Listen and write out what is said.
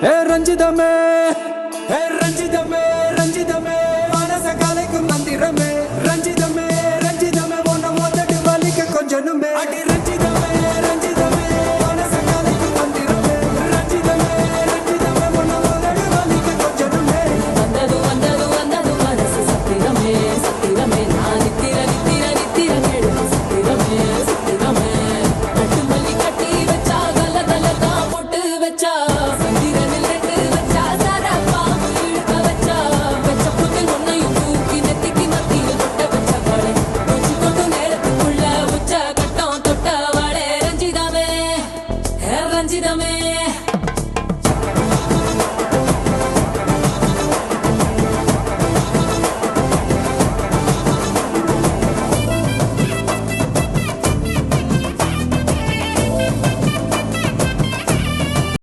ரஞ்சிதமே ரஞ்சிதமே ரஞ்சிதமே மனச கலைக்கும் மந்திரமே ரஞ்சிதமே ரஞ்சிதமே உன்னை மோதட்டு வலிக்க கொஞ்சனுமே அடி ரஞ்சிதமே ரஞ்சிதமே மனச கலைக்கும் மந்திரமே ரஞ்சிதமே ரஞ்சிதமே உன்னை மோதட்டு வலிக்க கொஞ்சனுமே வந்தது வந்தது வந்தது மனசு சத்திரமே சத்திரமே நான் நித்திர நித்திர நித்திர கேடு சத்திரமே சத்திரமே கட்டு மல்லி கட்டி வச்சா கல கல தான் போட்டு வச்சா